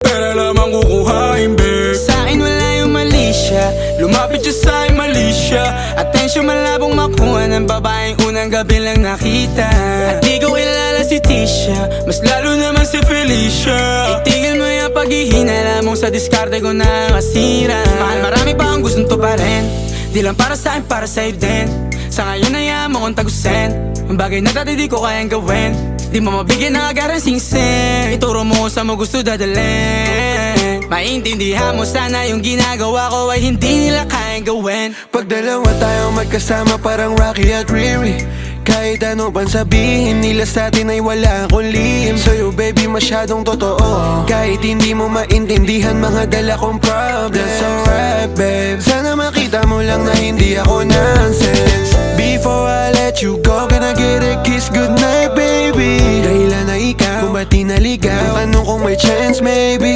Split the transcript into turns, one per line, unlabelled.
Pera lamang kukuhain, babe.
Sa'kin wala yung mali siya, lumapit siya sa'kin mali siya. Atensyon malabong makuha ng babaeng unang gabi lang nakita. At di ko kilala si Tisha, mas lalo naman si Felicia. Itigil mo yung paghihinala mong sa diskarte ko na masira. Mahal, marami pa ang gustong to pa rin, di lang para sa'kin, para sa'yo din. Sa ngayon ayaw mo kong tagusin ang bagay na dati di ko kayang gawin. Di mo mabigyan ng agarang singsing, ituro mo sa mo gusto dadalhin. Maintindihan mo sana yung ginagawa ko ay hindi nila kayang gawin.
Pag dalawa tayong magkasama parang Rocky at Riri, kahit ano pang sabihin nila sa atin ay wala akong lihim. Sa'yo baby masyadong totoo, kahit hindi mo maintindihan mga dala kong problems. That's alright babe, sana makita mo lang na hindi ako nonsense. Before I let you go, can I get a kiss goodnight baby? Dahilan na ikaw, kung ba't di naligaw, tanong kung may chance maybe.